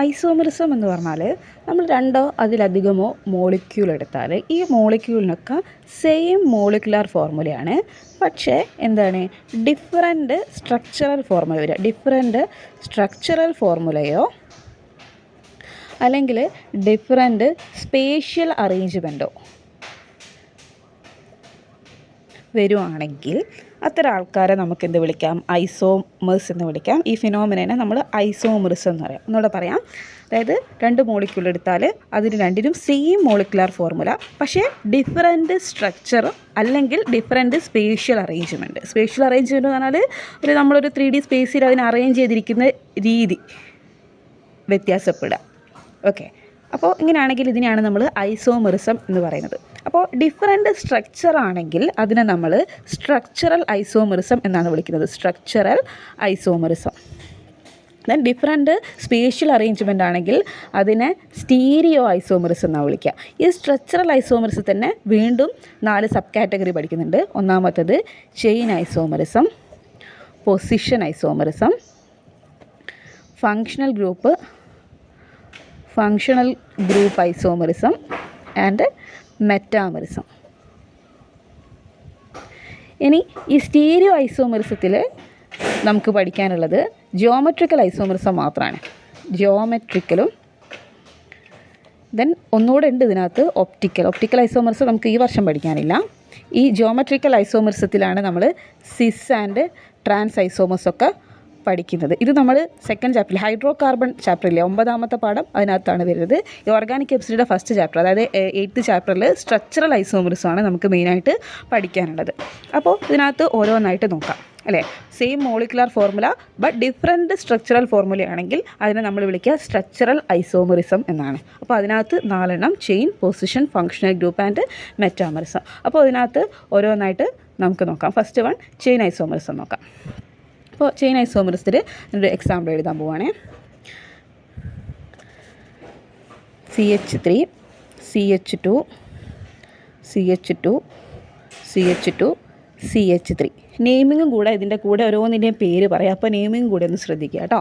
Isomerism എന്ന് പറഞ്ഞാൽ നമ്മൾ രണ്ടോ അതിലധികമോ മോളിക്യൂൾ എടുത്താൽ ഈ മോളിക്യൂളിനൊക്കെ സെയിം മോളിക്കുലാർ ഫോർമുലയാണ്, പക്ഷേ എന്താണ് ഡിഫറൻറ്റ് സ്ട്രക്ചറൽ ഫോർമുല വരിക. ഡിഫറൻറ്റ് സ്ട്രക്ചറൽ ഫോർമുലയോ അല്ലെങ്കിൽ ഡിഫറൻറ്റ് സ്പേഷ്യൽ അറേഞ്ച്മെൻറ്റോ വരുവാണെങ്കിൽ അത്തരം ആൾക്കാരെ നമുക്ക് എന്ത് വിളിക്കാം? ഐസോമേഴ്സ് എന്ന് വിളിക്കാം. ഈ ഫിനോമിനനെ നമ്മൾ ഐസോമെറിസം എന്ന് പറയാം. ഒന്നുകൂടെ പറയാം. അതായത് രണ്ട് മോളിക്യൂൾ എടുത്താൽ അതിന് രണ്ടിനും സെയിം മോളിക്കുലാർ ഫോർമുല, പക്ഷേ ഡിഫറൻറ്റ് സ്ട്രക്ചർ അല്ലെങ്കിൽ different spatial arrangement. Spatial arrangement എന്ന് പറഞ്ഞാൽ നമ്മളൊരു 3D സ്പേസിൽ അതിനെ അറേഞ്ച് ചെയ്തിരിക്കുന്ന രീതി വ്യത്യാസപ്പെടുക. ഓക്കെ, അപ്പോൾ ഇങ്ങനെയാണെങ്കിൽ ഇതിനെയാണ് നമ്മൾ ഐസോമെറിസം എന്ന് പറയുന്നത്. അപ്പോൾ ഡിഫറൻറ്റ് സ്ട്രക്ചർ ആണെങ്കിൽ അതിനെ നമ്മൾ സ്ട്രക്ചറൽ ഐസോമെറിസം എന്നാണ് വിളിക്കുന്നത്. Structural isomerism. Then different spatial arrangement ആണെങ്കിൽ അതിനെ സ്റ്റീരിയോ ഐസോമെറിസം എന്നാണ് വിളിക്കുക. ഈ സ്ട്രക്ചറൽ ഐസോമെറിസം തന്നെ വീണ്ടും 4 സബ് കാറ്റഗറി പഠിക്കുന്നുണ്ട്. ഒന്നാമത്തത് chain isomerism, position isomerism, functional group isomerism and metamerism. ഇനി ഈ സ്റ്റീരിയോ ഐസോമെറിസത്തിൽ നമുക്ക് പഠിക്കാനുള്ളത് ജിയോമെട്രിക്കൽ ഐസോമെറിസം മാത്രമാണ്. ജിയോമെട്രിക്കലും ദെൻ ഒന്നുകൂടെ ഉണ്ട് ഇതിനകത്ത് ഒപ്റ്റിക്കൽ ഐസോമെറിസം നമുക്ക് ഈ വർഷം പഠിക്കാനില്ല. ഈ ജിയോമെട്രിക്കൽ ഐസോമെറിസത്തിലാണ് നമ്മൾ സിസ് ആൻഡ് ട്രാൻസ് ഐസോമേഴ്സ് ഒക്കെ പഠിക്കുന്നത്. ഇത് നമ്മൾ സെക്കൻഡ് ചാപ്റ്ററിൽ ഹൈഡ്രോ കാർബൺ ചാപ്റ്ററിലെ 9ാമത്തെ പാഠം അതിനകത്താണ് വരുന്നത്. ഈ ഓർഗാനിക് കെമിസ്ട്രിയുടെ ഫസ്റ്റ് ചാപ്റ്റർ, അതായത് 8th ചാപ്റ്ററിൽ സ്ട്രക്ചറൽ ഐസോമെറിസമാണ് നമുക്ക് മെയിനായിട്ട് പഠിക്കാനുള്ളത്. അപ്പോൾ ഇതിനകത്ത് ഓരോന്നായിട്ട് നോക്കാം അല്ലേ. Same molecular formula but different structural formula ആണെങ്കിൽ അതിനെ നമ്മൾ വിളിക്കുക സ്ട്രക്ചറൽ ഐസോമെറിസം എന്നാണ്. അപ്പോൾ അതിനകത്ത് 4 എണ്ണം: chain, position, functional group and metamerism. അപ്പോൾ അതിനകത്ത് ഓരോന്നായിട്ട് നമുക്ക് നോക്കാം. ഫസ്റ്റ് വൺ ചെയിൻ ഐസോമെറിസം നോക്കാം. അപ്പോൾ ചെയിൻ ഐസോമെറിസത്തിൽ ഒരു എക്സാമ്പിൾ എഴുതാൻ പോവുകയാണേ. CH3 CH2 CH2 CH2 CH3. നെയിമിങ്ങും കൂടെ ഇതിൻ്റെ കൂടെ ഓരോന്നിൻ്റെയും പേര് പറയാം. അപ്പോൾ നെയിമിങ്ങും കൂടെ ഒന്ന് ശ്രദ്ധിക്കുക കേട്ടോ.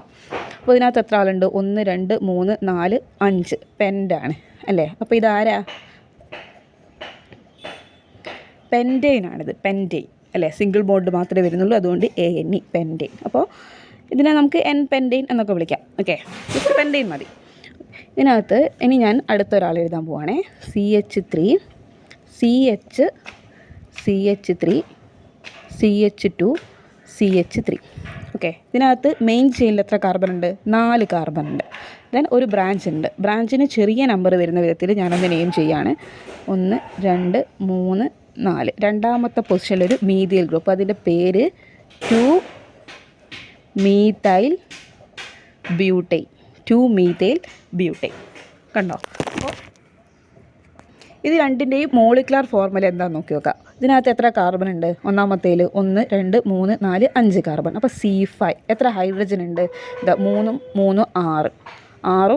അപ്പോൾ ഇതിനകത്ത് എത്ര ആളുണ്ട്? 1 2 3 4 5 പെൻഡാണ് അല്ലേ. അപ്പോൾ ഇതാരാ? പെൻറ്റെയിനാണിത്. പെൻറ്റെയിൻ അല്ലേ. സിംഗിൾ ബോണ്ട് മാത്രമേ വരുന്നുള്ളൂ, അതുകൊണ്ട് ANE പെൻറ്റെയിൻ. അപ്പോൾ ഇതിനെ നമുക്ക് N-പെൻറ്റെയിൻ എന്നൊക്കെ വിളിക്കാം. ഓക്കെ, ഇത് പെൻറ്റെയിൻ മതി. ഇതിനകത്ത് ഇനി ഞാൻ അടുത്തൊരാൾ എഴുതാൻ പോവുകയാണേ. CH3 CH3 CH2 CH3. Okay, ഇതിനകത്ത് മെയിൻ ചെയിനിൽ എത്ര കാർബൺ ഉണ്ട്? 4 കാർബൺ ഉണ്ട്. ദെൻ ഒരു ബ്രാഞ്ച് ഉണ്ട്. ബ്രാഞ്ചിന് ചെറിയ നമ്പർ വരുന്ന വിധത്തിൽ ഞാനൊന്ന് നെയിം ചെയ്യാണ്. 1 2 3 4. രണ്ടാമത്തെ പൊസിഷനിലൊരു മീഥൈൽ ഗ്രൂപ്പ്, അതിൻ്റെ പേര് 2-methyl butane. കണ്ടോ? അപ്പോൾ ഇത് രണ്ടിൻ്റെയും മോളിക്കുലാർ ഫോർമുല എന്താണെന്ന് നോക്കി നോക്കാം. ഇതിനകത്ത് എത്ര കാർബൺ ഉണ്ട്? ഒന്നാമത്തേൽ 1 2 3 4 5 കാർബൺ. അപ്പോൾ C5. എത്ര ഹൈഡ്രജൻ ഉണ്ട്? 3 3 6. 6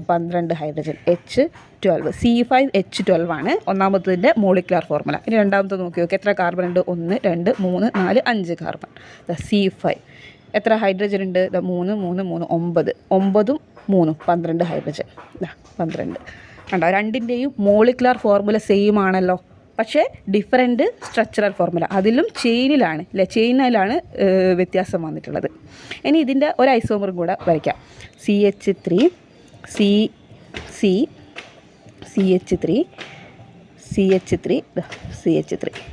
12 ഹൈഡ്രജൻ. H12. C5H12 ആണ് ഒന്നാമത്തതിൻ്റെ മോളിക്കുലാർ ഫോർമുല. ഇനി രണ്ടാമത്തെ നോക്കി നോക്കി എത്ര കാർബൺ ഉണ്ട്? 1 2 3 4 5 കാർബൺ. C5. എത്ര ഹൈഡ്രജൻ ഉണ്ട്? 3 3 3 9. 9ഉം 3ഉം 12 ഹൈഡ്രജൻ. 12. കണ്ടോ? രണ്ടിൻ്റെയും മോളിക്കുലാർ ഫോർമുല സെയിം ആണല്ലോ, പക്ഷേ ഡിഫറൻറ്റ് സ്ട്രക്ചറൽ ഫോർമുല. അതിലും ചെയിനിലാണ് അല്ലേ, ചെയിനിലാണ് വ്യത്യാസം വന്നിട്ടുള്ളത്. ഇനി ഇതിൻ്റെ ഒരു ഐസോമറും കൂടെ വരയ്ക്കാം. CH3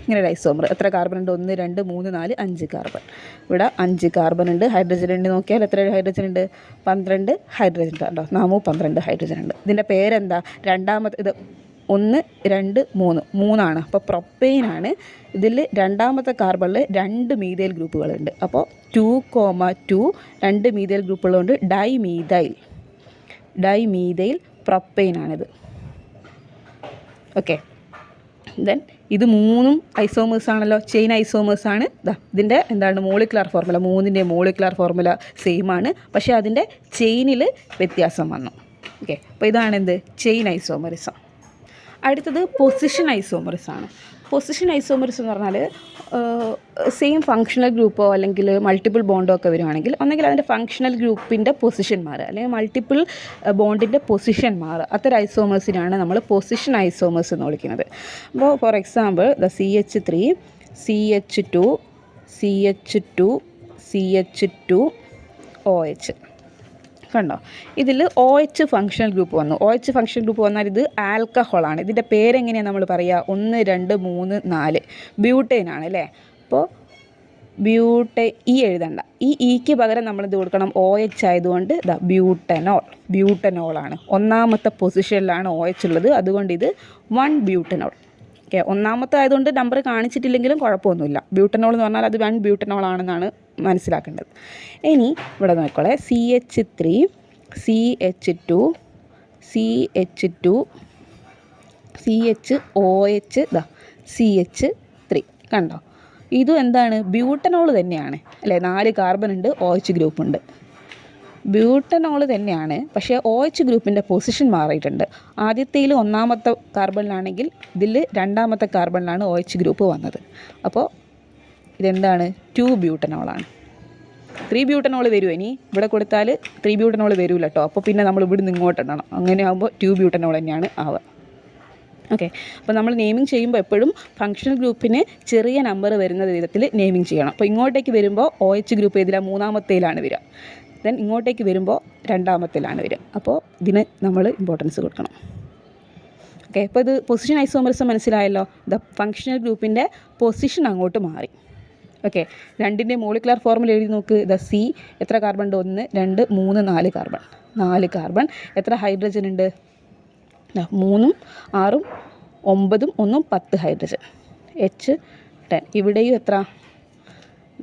ഇങ്ങനെ ഒരു ഐസോമർ. എത്ര കാർബൺ ഉണ്ട്? 1 2 3 4 5 കാർബൺ. ഇവിടെ 5 കാർബൺ ഉണ്ട്. ഹൈഡ്രജൻ ഉണ്ട് നോക്കിയാൽ എത്ര ഹൈഡ്രജൻ ഉണ്ട്? 12 ഹൈഡ്രജൻ ഉണ്ടോ? 12 ഹൈഡ്രജൻ ഉണ്ട്. ഇതിൻ്റെ പേരെന്താ? രണ്ടാമത്തെ ഇത് 1 2 3 ആണ്. അപ്പോൾ പ്രൊപ്പെയിനാണ്. ഇതിൽ രണ്ടാമത്തെ കാർബണിൽ 2 മീഥൈൽ ഗ്രൂപ്പുകളുണ്ട്. അപ്പോൾ 2,2 2 മീഥൈൽ ഗ്രൂപ്പുകളുണ്ട്. ഡൈമീഥൈൽ പ്രൊപ്പെയിനാണിത്. ഓക്കെ, ദെൻ ഇത് 3ഉം ഐസോമേഴ്സ് ആണല്ലോ, ചെയിൻ ഐസോമേഴ്സ് ആണ്. ഇതിൻ്റെ എന്താണ് മോളിക്കുലാർ ഫോർമുല? 3ൻ്റെ മോളിക്കുലാർ ഫോർമുല സെയിം ആണ്, പക്ഷേ അതിൻ്റെ ചെയിനിൽ വ്യത്യാസം വന്നു. ഓക്കെ, അപ്പോൾ ഇതാണ് എന്ത്? Chain isomerism. അടുത്തത് പൊസിഷൻ ഐസോമറിസം ആണ്. പൊസിഷൻ ഐസോമറിസം എന്ന് പറഞ്ഞാൽ സെയിം ഫങ്ഷണൽ ഗ്രൂപ്പോ അല്ലെങ്കിൽ മൾട്ടിപ്പിൾ ബോണ്ടോ ഒക്കെ വരുവാണെങ്കിൽ ഒന്നെങ്കിൽ അതിൻ്റെ ഫങ്ഷണൽ ഗ്രൂപ്പിൻ്റെ പൊസിഷൻ മാറുക, അല്ലെങ്കിൽ മൾട്ടിപ്പിൾ ബോണ്ടിൻ്റെ പൊസിഷൻ മാറുക. അത്തരം ഐസോമേഴ്സിനാണ് നമ്മൾ പൊസിഷൻ ഐസോമേഴ്സ് എന്ന് വിളിക്കുന്നത്. അപ്പോൾ for example CH3 CH2 CH2 CH2 OH കണ്ടോ. ഇതിൽ OH ഫങ്ഷണൽ ഗ്രൂപ്പ് വന്നു. OH ഫങ്ഷണൽ ഗ്രൂപ്പ് വന്നാൽ ഇത് ആൽക്കഹോളാണ്. ഇതിൻ്റെ പേരെങ്ങനെയാണ് നമ്മൾ പറയുക? 1 2 3 4 ബ്യൂട്ടേനാണ് അല്ലേ. അപ്പോൾ എഴുതണ്ട, ഇക്ക് പകരം നമ്മളിത് കൊടുക്കണം OH ആയതുകൊണ്ട് ഇതാ ബ്യൂട്ടനോളാണ്. ഒന്നാമത്തെ പൊസിഷനിലാണ് OH ഉള്ളത്, അതുകൊണ്ട് ഇത് 1 ബ്യൂട്ടനോൾ. ഓക്കെ, ഒന്നാമത്തെ ആയതുകൊണ്ട് നമ്പർ കാണിച്ചിട്ടില്ലെങ്കിലും കുഴപ്പമൊന്നുമില്ല. ബ്യൂട്ടനോൾ എന്ന് പറഞ്ഞാൽ അത് 1 ബ്യൂട്ടനോൾ ആണെന്നാണ് മനസ്സിലാക്കേണ്ടത്. ഇനി ഇവിടെ നോക്കിക്കോളെ, CH3 CH2 CH2 CHOH CH3 കണ്ടോ. ഇതും എന്താണ്? ബ്യൂട്ടനോൾ തന്നെയാണ് അല്ലേ. 4 കാർബൺ ഉണ്ട്, OH ഗ്രൂപ്പ് ഉണ്ട്. ബ്യൂട്ടനോൾ തന്നെയാണ്, പക്ഷേ OH ഗ്രൂപ്പിൻ്റെ പൊസിഷൻ മാറിയിട്ടുണ്ട്. ആദ്യത്തേൽ ഒന്നാമത്തെ കാർബണിലാണെങ്കിൽ ഇതിൽ രണ്ടാമത്തെ കാർബണിലാണ് OH ഗ്രൂപ്പ് വന്നത്. അപ്പോൾ ഇതെന്താണ്? 2 ബ്യൂട്ടനോളാണ്. 3 ബ്യൂട്ടനോൾ വരുമോ? ഇനി ഇവിടെ കൊടുത്താൽ 3 ബ്യൂട്ടനോൾ വരില്ല കേട്ടോ. അപ്പോൾ പിന്നെ നമ്മൾ ഇവിടുന്ന് ഇങ്ങോട്ട് ഇടണം. അങ്ങനെ ആകുമ്പോൾ 2 ബ്യൂട്ടനോൾ തന്നെയാണ് ആവുക. ഓക്കെ, അപ്പോൾ നമ്മൾ നെയിമിങ് ചെയ്യുമ്പോൾ എപ്പോഴും ഫങ്ഷണൽ ഗ്രൂപ്പിന് ചെറിയ നമ്പർ വരുന്ന വിധത്തിൽ നെയിമിങ് ചെയ്യണം. അപ്പോൾ ഇങ്ങോട്ടേക്ക് വരുമ്പോൾ OH ഗ്രൂപ്പ് ഏതിലാണ്? മൂന്നാമത്തേലാണ് വരിക. ദെൻ ഇങ്ങോട്ടേക്ക് വരുമ്പോൾ രണ്ടാമത്തേലാണ് വരിക. അപ്പോൾ ഇതിന് നമ്മൾ ഇമ്പോർട്ടൻസ് കൊടുക്കണം. ഓക്കെ, അപ്പോൾ ഇത് പൊസിഷൻ ഐസോമറിസം മനസ്സിലായല്ലോ. ദ ഫങ്ഷണൽ ഗ്രൂപ്പിൻ്റെ പൊസിഷൻ അങ്ങോട്ട് മാറി. ഓക്കെ, രണ്ടിൻ്റെ മോളിക്കുലർ ഫോർമുല എഴുതി നോക്ക്. ദ C എത്ര കാർബൺ ഉണ്ട്? 1 2 3 4 കാർബൺ. 4 കാർബൺ. എത്ര ഹൈഡ്രജൻ ഉണ്ട്? 3 6 9 1 10 ഹൈഡ്രജൻ. H10. ഇവിടെയും എത്ര?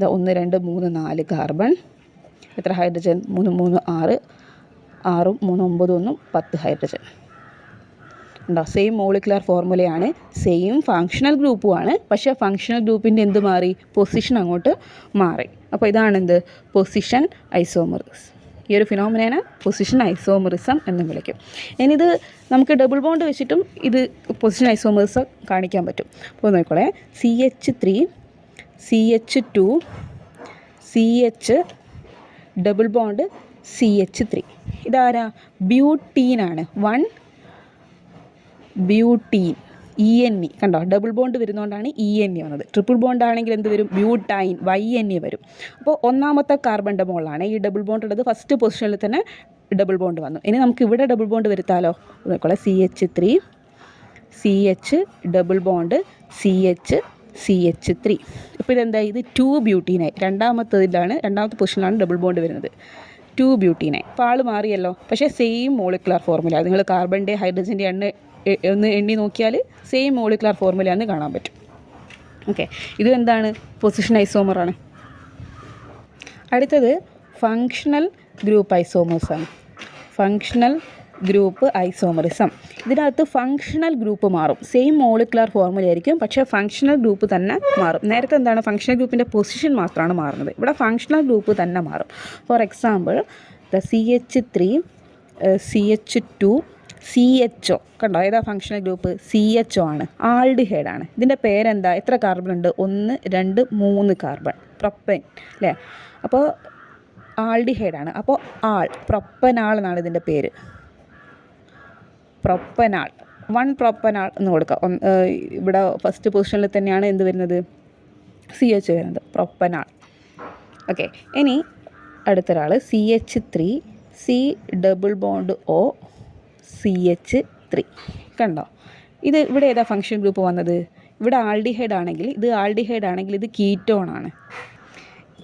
1 2 3 4 കാർബൺ. എത്ര ഹൈഡ്രജൻ? 3 3 6 6 3 9 1 10 ഹൈഡ്രജൻ ഉണ്ടോ. സെയിം മോളിക്കുലർ ഫോർമുലയാണ്, സെയിം ഫങ്ഷണൽ ഗ്രൂപ്പുമാണ്. പക്ഷേ ഫങ്ഷണൽ ഗ്രൂപ്പിൻ്റെ എന്ത് മാറി? പൊസിഷൻ അങ്ങോട്ട് മാറി. അപ്പോൾ ഇതാണെന്ത്? Position isomerism. ഈ ഒരു ഫിനോമിനേനെ പൊസിഷൻ ഐസോമറിസം എന്ന് വിളിക്കും. ഇനിയിത് നമുക്ക് ഡബിൾ ബോണ്ട് വെച്ചിട്ടും ഇത് പൊസിഷൻ ഐസോമറിസം കാണിക്കാൻ പറ്റും. അപ്പോൾ നോക്കിക്കോളെ, CH3 CH2 CH double bond CH3. ഇതാരാ? ബ്യൂട്ടീനാണ്. 1 ബ്യൂട്ടീൻ. ENE കണ്ടോ, ഡബിൾ ബോണ്ട് വരുന്നതുകൊണ്ടാണ് ENE വന്നത്. ട്രിപ്പിൾ ബോണ്ട് ആണെങ്കിൽ എന്ത് വരും? ബ്യൂട്ടൈൻ, YNE വരും. അപ്പോൾ ഒന്നാമത്തെ കാർബണിൻ്റെ മുകളിലാണ് ഈ ഡബിൾ ബോണ്ട് ഉള്ളത്. ഫസ്റ്റ് പൊസിഷനിൽ തന്നെ ഡബിൾ ബോണ്ട് വന്നു. ഇനി നമുക്ക് ഇവിടെ ഡബിൾ ബോണ്ട് വരുത്താലോ. നോക്കോളെ, CH3 CH double bond CH3. അപ്പോൾ ഇതെന്താ? ഇത് 2 ബ്യൂട്ടീനായി. രണ്ടാമത്തെ പൊസിഷനിലാണ് ഡബിൾ ബോണ്ട് വരുന്നത്. 2 ബ്യൂട്ടീനായി. അപ്പോൾ ആൾ മാറിയല്ലോ, പക്ഷേ സെയിം മോളിക്കുലർ ഫോർമുല. നിങ്ങൾ കാർബണിൻ്റെ ഹൈഡ്രജൻ്റെ ഒന്ന് എണ്ണി നോക്കിയാൽ സെയിം മോളിക്കുലർ ഫോർമുലയാണെന്ന് കാണാൻ പറ്റും. ഓക്കെ, ഇത് എന്താണ്? പൊസിഷൻ ഐസോമറാണ്. അടുത്തത് ഫങ്ഷണൽ ഗ്രൂപ്പ് ഐസോമേഴ്സാണ്. Functional group isomerism. ഇതിനകത്ത് ഫങ്ഷണൽ ഗ്രൂപ്പ് മാറും. സെയിം മോളിക്കുലർ ഫോർമുല ആയിരിക്കും, പക്ഷേ ഫങ്ഷണൽ ഗ്രൂപ്പ് തന്നെ മാറും. നേരത്തെ എന്താണ്? ഫങ്ഷണൽ ഗ്രൂപ്പിൻ്റെ പൊസിഷൻ മാത്രമാണ് മാറുന്നത്. ഇവിടെ ഫങ്ഷണൽ ഗ്രൂപ്പ് തന്നെ മാറും. For example CH3 CH2 CHO കണ്ടോ. ഏതാ ഫങ്ഷണൽ ഗ്രൂപ്പ്? CHO ആണ്. ആൾഡിഹൈഡാണ്. ഇതിൻ്റെ പേരെന്താ? എത്ര കാർബൺ ഉണ്ട്? 1 2 3 കാർബൺ. പ്രൊപ്പൻ അല്ലേ. അപ്പോൾ ആൾഡിഹൈഡാണ്. അപ്പോൾ പ്രൊപ്പനാൾ എന്നാണ് ഇതിൻ്റെ പേര്. പ്രൊപ്പനാൾ. 1 പ്രൊപ്പനാൾ എന്ന് കൊടുക്കാം. ഇവിടെ ഫസ്റ്റ് പൊസിഷനിൽ തന്നെയാണ് എന്ത് വരുന്നത്? CH വരുന്നത്. പ്രൊപ്പനാൾ. ഓക്കെ, ഇനി അടുത്തൊരാൾ CH3 C double bond O CH3 കണ്ടോ. ഇത് ഇവിടെ ഏതാ ഫങ്ഷൻ ഗ്രൂപ്പ് വന്നത്? ഇവിടെ ആൾഡിഹൈഡ് ആണെങ്കിൽ ഇത് കീറ്റോൺ ആണ്.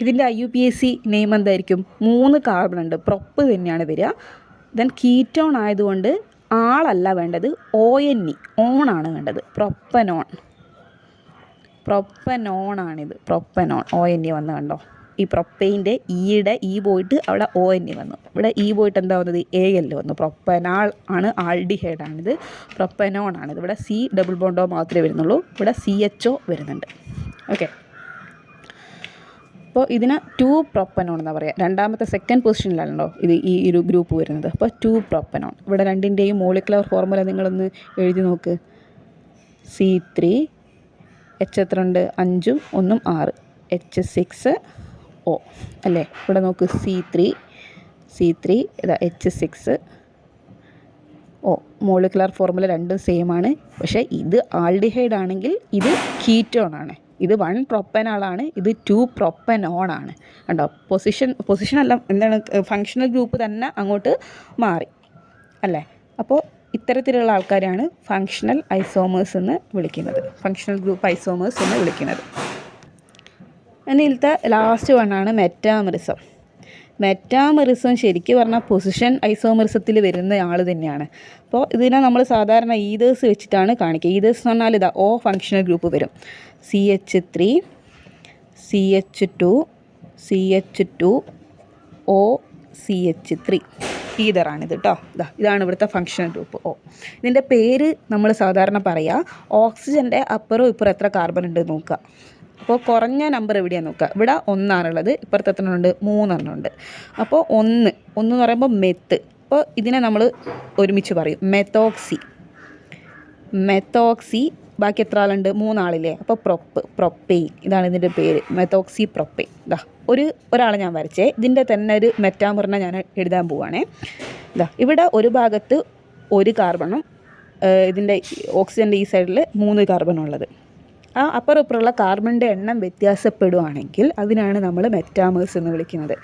ഇതിൻ്റെ IUPAC നെയിം എന്തായിരിക്കും? 3 കാർബൺ ഉണ്ട്, പ്രൊപ്പ് തന്നെയാണ് വരിക. ദെൻ കീറ്റോൺ ആയതുകൊണ്ട് ആളല്ല വേണ്ടത്, ONE ഓണാണ് വേണ്ടത്. പ്രൊപ്പനോണാണിത്. പ്രൊപ്പനോൺ ONE വന്ന് കണ്ടോ. ഈ പ്രൊപ്പൈൻ്റെ E പോയിട്ട് അവിടെ ONE വന്നു. ഇവിടെ പോയിട്ട് എന്താ വന്നത്? AL വന്നു. പ്രൊപ്പനാൾ ആണ്, ആൾഡിഹൈഡാണിത്. പ്രൊപ്പനോൺ ആണിത്. ഇവിടെ C ഡബിൾ ബോണ്ടോ മാത്രമേ വരുന്നുള്ളൂ. ഇവിടെ CHO വരുന്നുണ്ട്. ഓക്കെ, അപ്പോൾ ഇതിന് 2 പ്രൊപ്പനോൺ എന്നാണ് പറയുക. രണ്ടാമത്തെ സെക്കൻഡ് പൊസിഷനിലാണല്ലോ ഈ ഒരു ഗ്രൂപ്പ് വരുന്നത്. അപ്പോൾ 2 പ്രൊപ്പനോൺ. ഇവിടെ രണ്ടിൻ്റെയും മോളിക്കുലർ ഫോർമുല നിങ്ങളൊന്ന് എഴുതി നോക്ക്. C3 H എത്ര ഉണ്ട്? 5 1 6. H6O അല്ലേ? ഇവിടെ നോക്ക് C3 ഇതാ H6O. മോളിക്കുലർ ഫോർമുല രണ്ടും സെയിം ആണ്. പക്ഷേ ഇത് ആൾഡിഹൈഡ് ആണെങ്കിൽ ഇത് കീറ്റോൺ ആണ്. ഇത് 1 പ്രൊപ്പനാളാണ്, ഇത് 2 പ്രൊപ്പനോൺ ആണ്. കണ്ടോ? പൊസിഷൻ അല്ല, എന്താണ്, ഫങ്ഷണൽ ഗ്രൂപ്പ് തന്നെ അങ്ങോട്ട് മാറി അല്ലേ? അപ്പോൾ ഇത്തരത്തിലുള്ള ആൾക്കാരാണ് ഫങ്ഷണൽ ഐസോമേഴ്സ് എന്ന് വിളിക്കുന്നത്, ഫങ്ഷണൽ ഗ്രൂപ്പ് ഐസോമേഴ്സ് എന്ന് വിളിക്കുന്നത്. ഇതിലത്തെ ലാസ്റ്റ് വണ്ണാണ് മെറ്റാമെറിസം. മെറ്റാമെറിസം ശരിക്കും പറഞ്ഞാൽ പൊസിഷൻ ഐസോമെറിസത്തിൽ വരുന്ന ആൾ തന്നെയാണ്. അപ്പോൾ ഇതിനെ നമ്മൾ സാധാരണ ഈതേഴ്സ് വെച്ചിട്ടാണ് കാണിക്കുക. ഈതേഴ്സ് എന്ന് പറഞ്ഞാൽ ഇതാ O ഫങ്ഷണൽ ഗ്രൂപ്പ് വരും. CH3 CH2 CH2 O CH3 ഈതറാണിത് കേട്ടോ. ഇതാണ് ഇവിടുത്തെ ഫങ്ഷണൽ ഗ്രൂപ്പ് O. ഇതിൻ്റെ പേര് നമ്മൾ സാധാരണ പറയുക, ഓക്സിജൻ്റെ അപ്പുറവും ഇപ്പുറം എത്ര കാർബൺ ഉണ്ട് നോക്കുക. അപ്പോൾ കുറഞ്ഞ നമ്പർ എവിടെയാണ് നോക്കുക. ഇവിടെ 1 ആണുള്ളത്, ഇപ്പുറത്ത് എത്ര ഉണ്ട്? 3 എണ്ണം ഉണ്ട്. അപ്പോൾ 1 എന്ന് പറയുമ്പോൾ മെത്ത്. അപ്പോൾ ഇതിനെ നമ്മൾ ഒരുമിച്ച് പറയും മെത്തോക്സി. ബാക്കി എത്ര ആളുണ്ട്? 3 ആളില്ലേ? അപ്പോൾ പ്രൊപ്പെയിൻ, ഇതാണ് ഇതിൻ്റെ പേര്, മെത്തോക്സി പ്രൊപ്പെയിൻ. ഒരാളെ ഞാൻ വരച്ചേ. ഇതിൻ്റെ തന്നെ ഒരു മെറ്റാമറിനെ ഞാൻ എഴുതാൻ പോവുകയാണേ. ഇവിടെ ഒരു ഭാഗത്ത് 1 കാർബണും ഇതിൻ്റെ ഓക്സിജൻ്റെ ഈ സൈഡിൽ 3 കാർബണുള്ളത്. ആ അപ്പുറം ഇപ്പുറമുള്ള കാർബണിൻ്റെ എണ്ണം വ്യത്യാസപ്പെടുകയാണെങ്കിൽ അതിനാണ് നമ്മൾ മെറ്റാമേഴ്സ് എന്ന് വിളിക്കുന്നത്.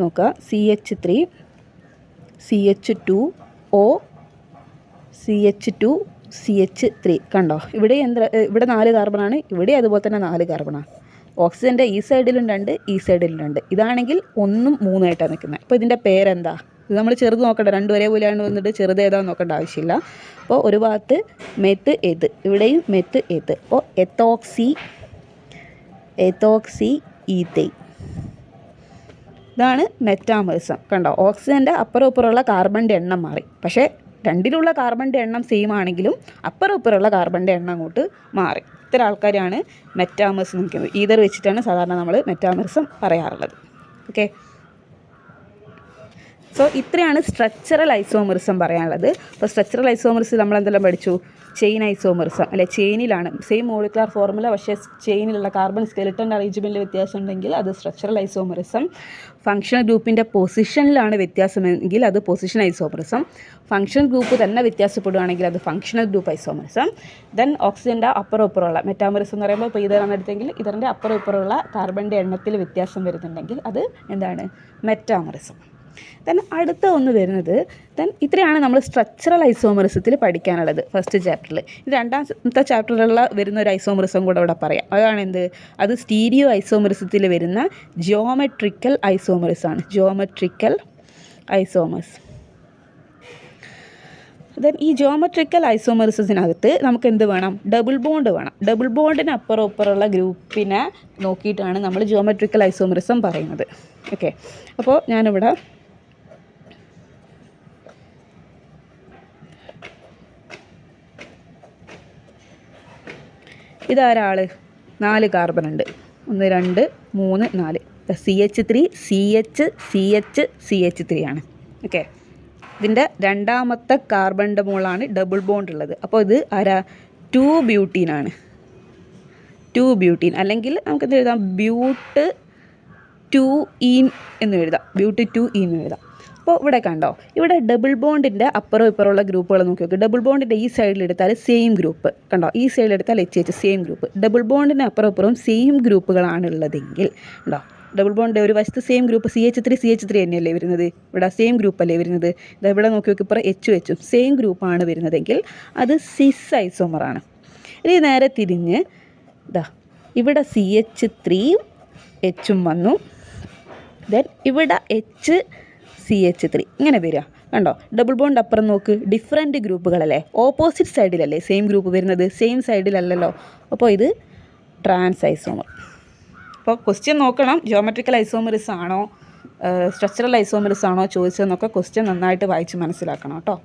നോക്കുക, CH3 CH2O CH2 CH3 കണ്ടോ? ഇവിടെ 4 കാർബണാണ്, ഇവിടെ അതുപോലെ തന്നെ 4 കാർബണാണ്. ഓക്സിജൻ്റെ ഈ സൈഡിലും 2, ഈ സൈഡിലും 2. ഇതാണെങ്കിൽ 1ഉം 3ഉം ആയിട്ടാണ് നിൽക്കുന്നത്. അപ്പോൾ ഇതിൻ്റെ പേരെന്താ? ഇത് നമ്മൾ ചെറുത് നോക്കണ്ട, രണ്ടും ഒരേപോലെയാണ് വന്നിട്ട് ചെറുത് ഏതാന്ന് നോക്കേണ്ട ആവശ്യമില്ല. അപ്പോൾ ഒരു ഭാഗത്ത് മെത്ത് ഏത്, ഇവിടെയും മെത്ത് ഏത്. അപ്പോൾ എത്തോക്സി ഈത്തൈൻ, ഇതാണ് മെറ്റാമേഴ്സം. കണ്ടോ? ഓക്സിജൻ്റെ അപ്പുറം ഇപ്പുറമുള്ള കാർബണിൻ്റെ എണ്ണം മാറി, പക്ഷേ രണ്ടിലുള്ള കാർബണിൻ്റെ എണ്ണം സെയിം ആണെങ്കിലും അപ്പുറം ഇപ്പുറമുള്ള കാർബണിൻ്റെ എണ്ണം അങ്ങോട്ട് മാറി. ഇത്തരം ആൾക്കാരാണ് മെറ്റാമേഴ്സ് നിൽക്കുന്നത്. ഈതർ വെച്ചിട്ടാണ് സാധാരണ നമ്മൾ മെറ്റാമേഴ്സം പറയാറുള്ളത്. ഓക്കെ, സോ ഇത്രയാണ് സ്ട്രക്ചറൽ ഐസോമെറിസം പറയാനുള്ളത്. അപ്പോൾ സ്ട്രക്ചറൽ ഐസോമെറിസം നമ്മൾ എന്തെല്ലാം പഠിച്ചു? ചെയിൻ ഐസോമെറിസം അല്ലെ, ചെയിനിലാണ് സെയിം മോളിക്കുലർ ഫോർമുല, പക്ഷേ ചെയിനിലുള്ള കാർബൺ സ്കെലിറ്റൻ അറേഞ്ച്മെൻറ്റിൽ വ്യത്യാസം ഉണ്ടെങ്കിൽ അത് സ്ട്രക്ചറൽ ഐസോമെറിസം. ഫങ്ഷണൽ ഗ്രൂപ്പിൻ്റെ പൊസിഷനിലാണ് വ്യത്യാസമെങ്കിൽ അത് പൊസിഷൻ ഐസോമെറിസം. ഫങ്ഷണൽ ഗ്രൂപ്പ് തന്നെ വ്യത്യാസപ്പെടുകയാണെങ്കിൽ അത് ഫങ്ഷണൽ ഗ്രൂപ്പ് ഐസോമെറിസം. ദെൻ ഓക്സിജൻ്റെ അപ്പുറം ഇപ്പുറമുള്ള മെറ്റാമെറിസം എന്ന് പറയുമ്പോൾ ഇപ്പോൾ ഇതറാണ് എടുത്തെങ്കിൽ ഇതിൻ്റെ അപ്പുറം ഇപ്പുറമുള്ള കാർബണിൻ്റെ എണ്ണത്തിൽ വ്യത്യാസം വരുന്നുണ്ടെങ്കിൽ അത് എന്താണ്? മെറ്റാമെറിസം. ദെൻ അടുത്ത ഒന്ന് വരുന്നത്, ഇത്രയാണ് നമ്മൾ സ്ട്രക്ചറൽ ഐസോമെറിസത്തിൽ പഠിക്കാനുള്ളത് ഫസ്റ്റ് ചാപ്റ്ററിൽ. രണ്ടാമത്തെ ചാപ്റ്ററിലുള്ള വരുന്ന ഒരു ഐസോമെറിസം കൂടെ ഇവിടെ പറയാം. അതാണ് എന്ത്? അത് സ്റ്റീരിയോ ഐസോമെറിസത്തിൽ വരുന്ന ജിയോമെട്രിക്കൽ ഐസോമെറിസാണ്. Geometrical isomers. ദെൻ ഈ ജിയോമെട്രിക്കൽ ഐസോമെറിസത്തിനകത്ത് നമുക്ക് എന്ത് വേണം? ഡബിൾ ബോണ്ട് വേണം. ഡബിൾ ബോണ്ടിന് അപ്പുറം ഇപ്പുറമുള്ള ഗ്രൂപ്പിനെ നോക്കിയിട്ടാണ് നമ്മൾ ജിയോമെട്രിക്കൽ ഐസോമെറിസം പറയുന്നത്. ഓക്കെ, അപ്പോൾ ഞാനിവിടെ ഇതാരാൾ? 4 കാർബൺ ഉണ്ട്. 1 2 3 4. CH3 CH ആണ്. ഓക്കെ, ഇതിൻ്റെ രണ്ടാമത്തെ കാർബണിൻ്റെ മുകളിലാണ് ഡബിൾ ബോണ്ട് ഉള്ളത്. അപ്പോൾ ഇത് ആരാ? 2 ബ്യൂട്ടീനാണ്. 2 ബ്യൂട്ടീൻ, അല്ലെങ്കിൽ നമുക്ക് എന്ത് എഴുതാം? ബ്യൂട്ട് 2 ഈൻ എന്ന് എഴുതാം. അപ്പോൾ ഇവിടെ കണ്ടോ, ഇവിടെ ഡബിൾ ബോണ്ടിൻ്റെ അപ്പുറം ഇപ്പുറമുള്ള ഗ്രൂപ്പുകൾ നോക്കി നോക്കുക. ഡബിൾ ബോണ്ടിൻ്റെ ഈ സൈഡിൽ എടുത്താൽ സെയിം ഗ്രൂപ്പ് കണ്ടോ, ഈ സൈഡിൽ എടുത്താൽ HH സെയിം ഗ്രൂപ്പ്. ഡബിൾ ബോണ്ടിന് അപ്പുറം ഇപ്പുറം സെയിം ഗ്രൂപ്പുകളാണ് ഉള്ളതെങ്കിൽ ഉണ്ടോ, ഡബിൾ ബോണ്ട് ഒരു വശത്ത് സെയിം ഗ്രൂപ്പ് CH3 തന്നെയല്ലേ വരുന്നത്, ഇവിടെ സെയിം ഗ്രൂപ്പ് അല്ലേ വരുന്നത്. ഇതാ ഇവിടെ നോക്കി നോക്കി ഇപ്പുറം HUം സെയിം ഗ്രൂപ്പാണ് വരുന്നതെങ്കിൽ അത് സിസ് ഐസോമറാണ്. ഇനി നേരെ തിരിഞ്ഞ് ഇതാ ഇവിടെ CH3 Hഉം വന്നു, ദെൻ ഇവിടെ CH3 ഇങ്ങനെ വരിക. കണ്ടോ, ഡബിൾ ബോണ്ട് അപ്പുറം നോക്ക്, ഡിഫറെൻറ്റ് ഗ്രൂപ്പുകളല്ലേ, ഓപ്പോസിറ്റ് സൈഡിലല്ലേ സെയിം ഗ്രൂപ്പ് വരുന്നത്, സെയിം സൈഡിലല്ലല്ലോ. അപ്പോൾ ഇത് ട്രാൻസ് ഐസോമർ. അപ്പോൾ ക്വസ്റ്റ്യൻ നോക്കണം, ജിയോമെട്രിക്കൽ ഐസോമെറിസം ആണോ സ്ട്രക്ചറൽ ഐസോമെറിസം ആണോ ചോദിച്ചതെന്നൊക്കെ ക്വസ്റ്റ്യൻ നന്നായിട്ട് വായിച്ച് മനസ്സിലാക്കണം കേട്ടോ.